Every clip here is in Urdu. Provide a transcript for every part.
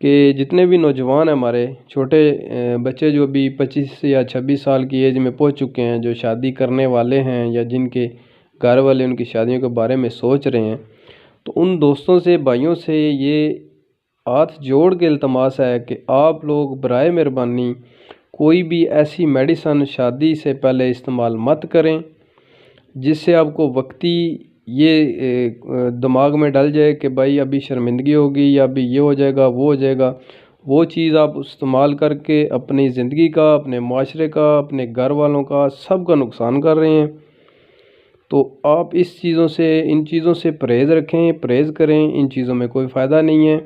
کہ جتنے بھی نوجوان ہیں ہمارے چھوٹے بچے جو ابھی 25 یا 26 سال کی ایج میں پہنچ چکے ہیں، جو شادی کرنے والے ہیں یا جن کے گھر والے ان کی شادیوں کے بارے میں سوچ رہے ہیں، تو ان دوستوں سے بھائیوں سے یہ ہاتھ جوڑ کے التماس ہے کہ آپ لوگ برائے مہربانی کوئی بھی ایسی میڈیسن شادی سے پہلے استعمال مت کریں جس سے آپ کو وقتی یہ دماغ میں ڈل جائے کہ بھائی ابھی شرمندگی ہوگی یا ابھی یہ ہو جائے گا وہ ہو جائے گا۔ وہ چیز آپ استعمال کر کے اپنی زندگی کا، اپنے معاشرے کا، اپنے گھر والوں کا، سب کا نقصان کر رہے ہیں۔ تو آپ ان چیزوں سے پرہیز رکھیں، پرہیز کریں، ان چیزوں میں کوئی فائدہ نہیں ہے۔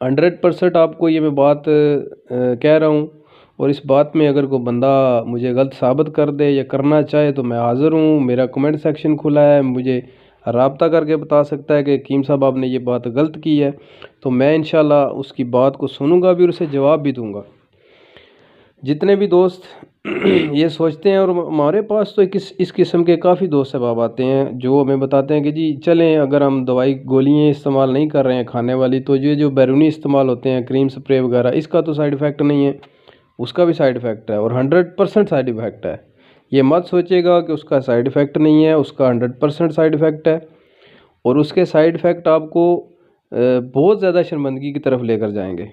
100% آپ کو یہ میں بات کہہ رہا ہوں، اور اس بات میں اگر کوئی بندہ مجھے غلط ثابت کر دے یا کرنا چاہے تو میں حاضر ہوں، میرا کمنٹ سیکشن کھلا ہے، مجھے رابطہ کر کے بتا سکتا ہے کہ حکیم صاحب آپ نے یہ بات غلط کی ہے، تو میں انشاءاللہ اس کی بات کو سنوں گا بھی اور اسے جواب بھی دوں گا۔ جتنے بھی دوست یہ سوچتے ہیں، اور ہمارے پاس تو اس قسم کے کافی دوست احباب آتے ہیں جو ہمیں بتاتے ہیں کہ جی چلیں اگر ہم دوائی گولیاں استعمال نہیں کر رہے ہیں کھانے والی، تو یہ جو بیرونی استعمال ہوتے ہیں کریم سپرے وغیرہ، اس کا تو سائیڈ ایفیکٹ نہیں ہے، اس کا بھی سائیڈ ایفیکٹ ہے، اور 100% سائیڈ ایفیکٹ ہے۔ یہ مت سوچے گا کہ اس کا سائیڈ ایفیکٹ نہیں ہے، اس کا 100% سائیڈ ایفیکٹ ہے، اور اس کے سائیڈ ایفیکٹ آپ کو بہت زیادہ شرمندگی کی طرف لے کر جائیں گے۔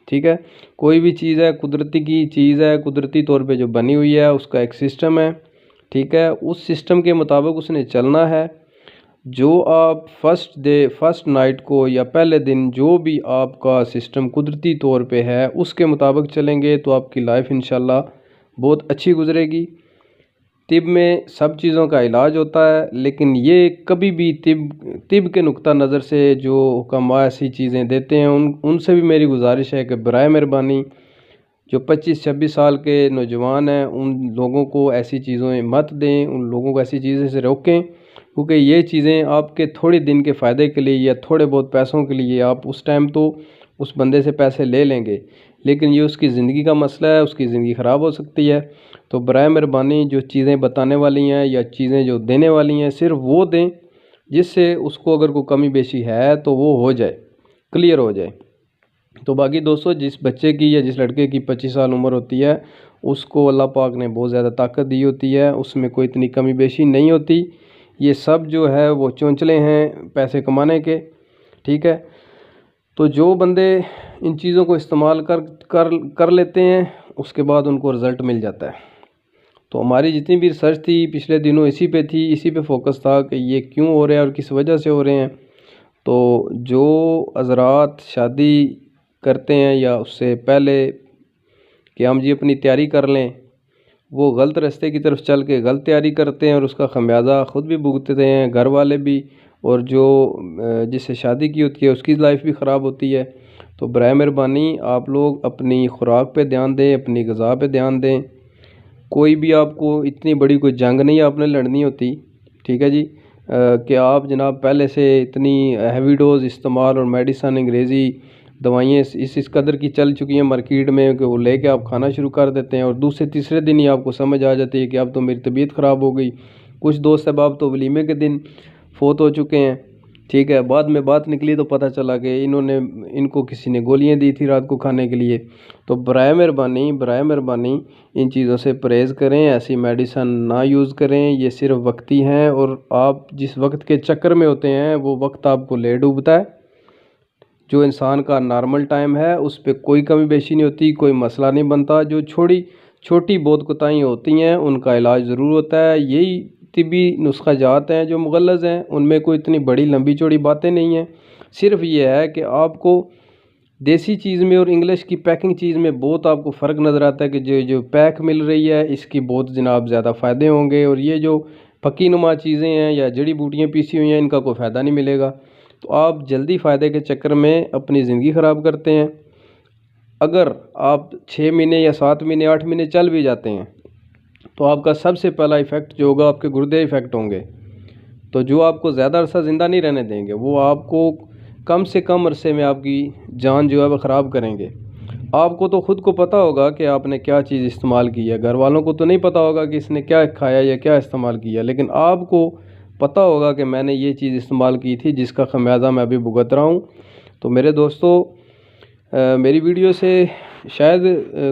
ٹھیک ہے، کوئی بھی چیز ہے قدرتی کی چیز ہے، قدرتی طور پہ جو بنی ہوئی ہے، اس کا ایک سسٹم ہے، ٹھیک ہے، اس سسٹم کے مطابق اس نے چلنا ہے۔ جو آپ فرسٹ نائٹ کو یا پہلے دن جو بھی آپ کا سسٹم قدرتی طور پہ ہے اس کے مطابق چلیں گے تو آپ کی لائف انشاءاللہ بہت اچھی گزرے گی۔ طب میں سب چیزوں کا علاج ہوتا ہے، لیکن یہ کبھی بھی طب کے نقطہ نظر سے جو حکماء ایسی چیزیں دیتے ہیں ان سے بھی میری گزارش ہے کہ برائے مہربانی جو 25-26 سال کے نوجوان ہیں ان لوگوں کو ایسی چیزیں مت دیں، ان لوگوں کو ایسی چیزیں سے روکیں، کیونکہ یہ چیزیں آپ کے تھوڑے دن کے فائدے کے لیے یا تھوڑے بہت پیسوں کے لیے آپ اس ٹائم تو اس بندے سے پیسے لے لیں گے، لیکن یہ اس کی زندگی کا مسئلہ ہے، اس کی زندگی خراب ہو سکتی ہے۔ تو برائے مہربانی جو چیزیں بتانے والی ہیں یا چیزیں جو دینے والی ہیں صرف وہ دیں جس سے اس کو اگر کوئی کمی بیشی ہے تو وہ ہو جائے، کلیئر ہو جائے۔ تو باقی دوستو، جس بچے کی یا جس لڑکے کی 25 سال عمر ہوتی ہے اس کو اللہ پاک نے بہت زیادہ طاقت دی ہوتی ہے، اس میں کوئی اتنی کمی بیشی نہیں ہوتی، یہ سب جو ہے وہ چونچلے ہیں پیسے کمانے کے، ٹھیک ہے۔ تو جو بندے ان چیزوں کو استعمال کر لیتے ہیں اس کے بعد ان کو رزلٹ مل جاتا ہے۔ تو ہماری جتنی بھی ریسرچ تھی پچھلے دنوں اسی پہ تھی، اسی پہ فوکس تھا کہ یہ کیوں ہو رہے ہیں اور کس وجہ سے ہو رہے ہیں۔ تو جو حضرات شادی کرتے ہیں یا اس سے پہلے کہ ہم جی اپنی تیاری کر لیں، وہ غلط راستے کی طرف چل کے غلط تیاری کرتے ہیں اور اس کا خمیازہ خود بھی بھگتتے ہیں، گھر والے بھی، اور جو جس سے شادی کی ہوتی ہے اس کی لائف بھی خراب ہوتی ہے۔ تو برائے مہربانی آپ لوگ اپنی خوراک پہ دھیان دیں، اپنی غذا پہ دھیان دیں۔ کوئی بھی آپ کو اتنی بڑی کوئی جنگ نہیں آپ نے لڑنی ہوتی، ٹھیک ہے جی، کہ آپ جناب پہلے سے اتنی ہیوی ڈوز استعمال اور میڈیسن انگریزی دوائیں اس قدر کی چل چکی ہیں مارکیٹ میں کہ وہ لے کے آپ کھانا شروع کر دیتے ہیں، اور دوسرے تیسرے دن ہی آپ کو سمجھ آ جاتی ہے کہ اب تو میری طبیعت خراب ہو گئی۔ کچھ دوست احباب تو ولیمے کے دن فوت ہو چکے ہیں، ٹھیک ہے، بعد میں بات نکلی تو پتہ چلا کہ ان کو کسی نے گولیاں دی تھی رات کو کھانے کے لیے۔ تو برائے مہربانی ان چیزوں سے پرہیز کریں، ایسی میڈیسن نہ یوز کریں، یہ صرف وقتی ہیں، اور آپ جس وقت کے چکر میں ہوتے ہیں وہ وقت آپ کو لے ڈوبتا ہے۔ جو انسان کا نارمل ٹائم ہے اس پہ کوئی کمی بیشی نہیں ہوتی، کوئی مسئلہ نہیں بنتا، جو چھوٹی بہت کوتاہیاں ہوتی ہیں ان کا علاج ضرور ہوتا ہے۔ یہی طبی نسخہ جات ہیں جو مغلظ ہیں، ان میں کوئی اتنی بڑی لمبی چوڑی باتیں نہیں ہیں، صرف یہ ہے کہ آپ کو دیسی چیز میں اور انگلش کی پیکنگ چیز میں بہت آپ کو فرق نظر آتا ہے کہ جو پیک مل رہی ہے اس کی بہت جناب زیادہ فائدے ہوں گے، اور یہ جو پکی نما چیزیں ہیں یا جڑی بوٹیاں پیسی ہوئی ہیں ان کا کوئی فائدہ نہیں ملے گا۔ تو آپ جلدی فائدے کے چکر میں اپنی زندگی خراب کرتے ہیں۔ اگر آپ 6 مہینے یا 7 مہینے 8 مہینے چل بھی جاتے ہیں تو آپ کا سب سے پہلا ایفیکٹ جو ہوگا آپ کے گردے ایفیکٹ ہوں گے، تو جو آپ کو زیادہ عرصہ زندہ نہیں رہنے دیں گے، وہ آپ کو کم سے کم عرصے میں آپ کی جان جو ہے وہ خراب کریں گے۔ آپ کو تو خود کو پتہ ہوگا کہ آپ نے کیا چیز استعمال کی ہے، گھر والوں کو تو نہیں پتہ ہوگا کہ اس نے کیا کھایا یا کیا استعمال کیا، لیکن آپ کو پتہ ہوگا کہ میں نے یہ چیز استعمال کی تھی جس کا خمیازہ میں ابھی بھگت رہا ہوں۔ تو میرے دوستو، میری ویڈیو سے شاید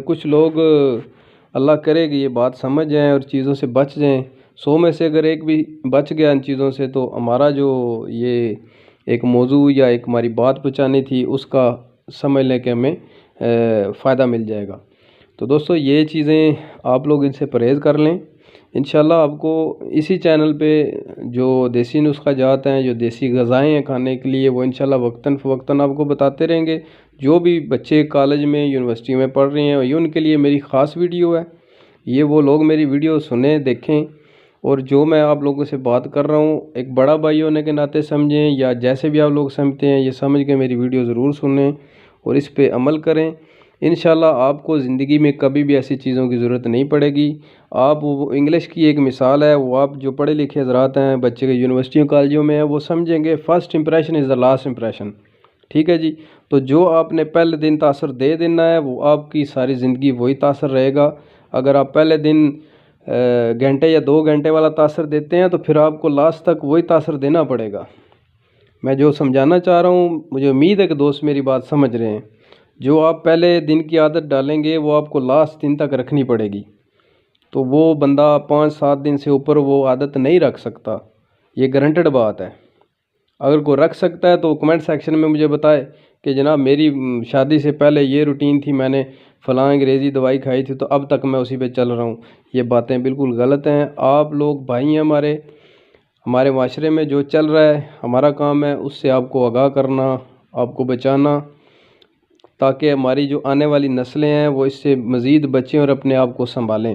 کچھ لوگ اللہ کرے کہ یہ بات سمجھ جائیں اور چیزوں سے بچ جائیں. 100 میں سے اگر ایک بھی بچ گیا ان چیزوں سے تو ہمارا جو یہ ایک موضوع یا ایک ہماری بات پہنچانی تھی اس کا سمجھ لیں کہ ہمیں فائدہ مل جائے گا. تو دوستو یہ چیزیں آپ لوگ ان سے پرہیز کر لیں. انشاءاللہ آپ کو اسی چینل پہ جو دیسی نسخہ جات ہیں، جو دیسی غذائیں ہیں کھانے کے لیے، وہ انشاءاللہ وقتاً فوقتاً آپ کو بتاتے رہیں گے. جو بھی بچے کالج میں یونیورسٹی میں پڑھ رہے ہیں یہ ان کے لیے میری خاص ویڈیو ہے. یہ وہ لوگ میری ویڈیو سنیں، دیکھیں، اور جو میں آپ لوگوں سے بات کر رہا ہوں ایک بڑا بھائی ہونے کے ناطے سمجھیں، یا جیسے بھی آپ لوگ سمجھتے ہیں یہ سمجھ کے میری ویڈیو ضرور سنیں اور اس پہ عمل کریں. انشاءاللہ آپ کو زندگی میں کبھی بھی ایسی چیزوں کی ضرورت نہیں پڑے گی. آپ وہ انگلش کی ایک مثال ہے، وہ آپ جو پڑھے لکھے حضرات ہیں، بچے کے یونیورسٹیوں کالجوں میں ہیں، وہ سمجھیں گے first impression is the last impression. ٹھیک ہے جی. تو جو آپ نے پہلے دن تاثر دے دینا ہے وہ آپ کی ساری زندگی وہی تاثر رہے گا. اگر آپ پہلے دن گھنٹے یا 2 گھنٹے والا تاثر دیتے ہیں تو پھر آپ کو لاسٹ تک وہی تاثر دینا پڑے گا. میں جو سمجھانا چاہ رہا ہوں، مجھے امید ہے کہ دوست میری بات سمجھ رہے ہیں. جو آپ پہلے دن کی عادت ڈالیں گے وہ آپ کو لاسٹ دن تک رکھنی پڑے گی. تو وہ بندہ 5-7 دن سے اوپر وہ عادت نہیں رکھ سکتا، یہ گارنٹیڈ بات ہے. اگر کوئی رکھ سکتا ہے تو کمنٹ سیکشن میں مجھے بتائے کہ جناب میری شادی سے پہلے یہ روٹین تھی، میں نے فلاں انگریزی دوائی کھائی تھی تو اب تک میں اسی پہ چل رہا ہوں. یہ باتیں بالکل غلط ہیں. آپ لوگ بھائی ہیں ہمارے معاشرے میں جو چل رہا ہے ہمارا کام ہے اس سے آپ کو آگاہ کرنا، آپ کو بچانا، تاکہ ہماری جو آنے والی نسلیں ہیں وہ اس سے مزید بچیں اور اپنے آپ کو سنبھالیں.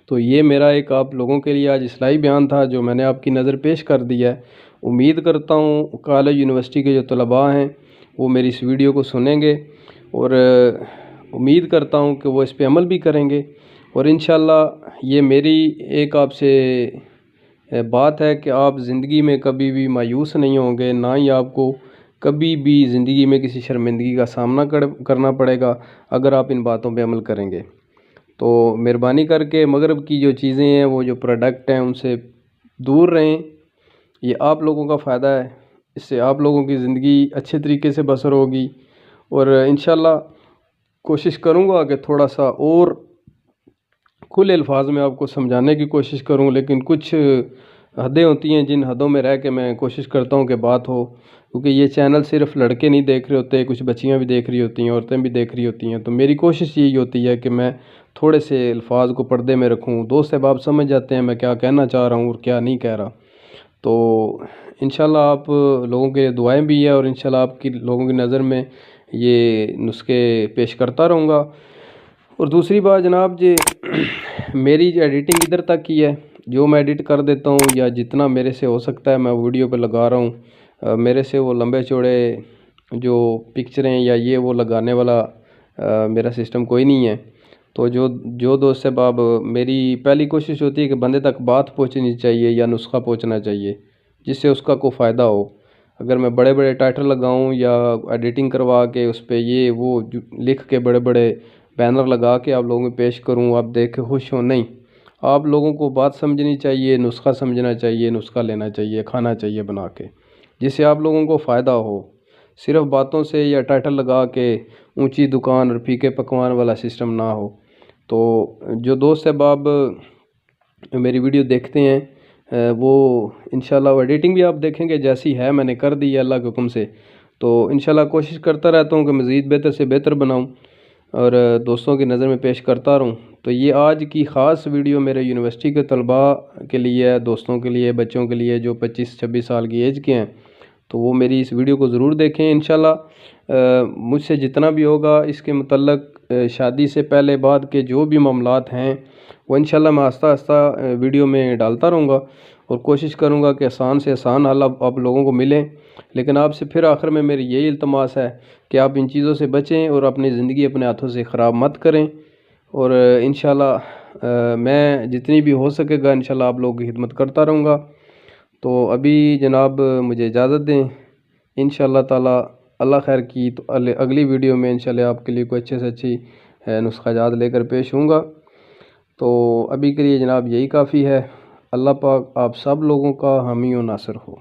تو یہ میرا ایک آپ لوگوں کے لیے آج اصلاحی بیان تھا جو میں نے آپ کی نظر پیش کر دیا ہے. امید کرتا ہوں کالج یونیورسٹی کے جو طلباء ہیں وہ میری اس ویڈیو کو سنیں گے اور امید کرتا ہوں کہ وہ اس پہ عمل بھی کریں گے. اور انشاءاللہ یہ میری ایک آپ سے بات ہے کہ آپ زندگی میں کبھی بھی مایوس نہیں ہوں گے، نہ ہی آپ کو کبھی بھی زندگی میں کسی شرمندگی کا سامنا کرنا پڑے گا اگر آپ ان باتوں پہ عمل کریں گے. تو مہربانی کر کے مغرب کی جو چیزیں ہیں، وہ جو پروڈکٹ ہیں، ان سے دور رہیں. یہ آپ لوگوں کا فائدہ ہے، اس سے آپ لوگوں کی زندگی اچھے طریقے سے بسر ہوگی. اور انشاءاللہ کوشش کروں گا کہ تھوڑا سا اور کھلے الفاظ میں آپ کو سمجھانے کی کوشش کروں، لیکن کچھ حدیں ہوتی ہیں جن حدوں میں رہ کے میں کوشش کرتا ہوں کہ بات ہو. کیونکہ یہ چینل صرف لڑکے نہیں دیکھ رہے ہوتے، کچھ بچیاں بھی دیکھ رہی ہوتی ہیں، عورتیں بھی دیکھ رہی ہوتی ہیں. تو میری کوشش یہی ہوتی ہے کہ میں تھوڑے سے الفاظ کو پردے میں رکھوں. دوست احباب سمجھ جاتے ہیں میں کیا کہنا چاہ رہا ہوں اور کیا نہیں کہہ رہا. تو انشاءاللہ آپ لوگوں کے دعائیں بھی ہیں اور انشاءاللہ آپ کی لوگوں کی نظر میں یہ نسخے پیش کرتا رہوں گا. اور دوسری بات جناب جی، میری جو ایڈیٹنگ ادھر تک کی ہے، جو میں ایڈٹ کر دیتا ہوں یا جتنا میرے سے ہو سکتا ہے میں ویڈیو پہ لگا رہا ہوں. میرے سے وہ لمبے چوڑے جو پکچریں یا یہ وہ لگانے والا میرا سسٹم کوئی نہیں ہے. تو جو دوست احباب، میری پہلی کوشش ہوتی ہے کہ بندے تک بات پہنچنی چاہیے یا نسخہ پہنچنا چاہیے جس سے اس کا کوئی فائدہ ہو. اگر میں بڑے بڑے ٹائٹل لگاؤں یا ایڈیٹنگ کروا کے اس پہ یہ وہ لکھ کے بڑے بڑے بینر لگا کے آپ لوگوں میں پیش کروں، آپ دیکھ کے خوش ہوں، نہیں. آپ لوگوں کو بات سمجھنی چاہیے، نسخہ سمجھنا چاہیے، نسخہ لینا چاہیے، کھانا چاہیے بنا کے جس سے آپ لوگوں کو فائدہ ہو. صرف باتوں سے یا ٹائٹل لگا کے اونچی دکان اور پھیکے پکوان والا سسٹم نہ ہو. تو جو دوست احباب میری ویڈیو دیکھتے ہیں وہ انشاءاللہ ایڈیٹنگ بھی آپ دیکھیں گے جیسی ہے میں نے کر دی ہے اللہ کے حکم سے. تو انشاءاللہ کوشش کرتا رہتا ہوں کہ مزید بہتر سے بہتر بناؤں اور دوستوں کی نظر میں پیش کرتا رہوں. تو یہ آج کی خاص ویڈیو میرے یونیورسٹی کے طلباء کے لیے ہے، دوستوں کے لیے، بچوں کے لیے جو 25-26 سال کی ایج کے ہیں. تو وہ میری اس ویڈیو کو ضرور دیکھیں. انشاءاللہ مجھ سے جتنا بھی ہوگا اس کے متعلق شادی سے پہلے بعد کے جو بھی معاملات ہیں وہ انشاءاللہ میں آہستہ آہستہ ویڈیو میں ڈالتا رہوں گا اور کوشش کروں گا کہ آسان سے آسان حل آپ لوگوں کو ملیں. لیکن آپ سے پھر آخر میں میری یہی التماس ہے کہ آپ ان چیزوں سے بچیں اور اپنی زندگی اپنے ہاتھوں سے خراب مت کریں. اور انشاءاللہ میں جتنی بھی ہو سکے گا انشاءاللہ آپ لوگوں کی خدمت کرتا رہوں گا. تو ابھی جناب مجھے اجازت دیں. انشاءاللہ تعالی اللہ خیر کی تو اگلی ویڈیو میں انشاءاللہ آپ کے لیے کوئی اچھے سے اچھی نسخہ جات لے کر پیش ہوں گا. تو ابھی کے لیے جناب یہی کافی ہے. اللہ پاک آپ سب لوگوں کا حامی و ناصر ہو.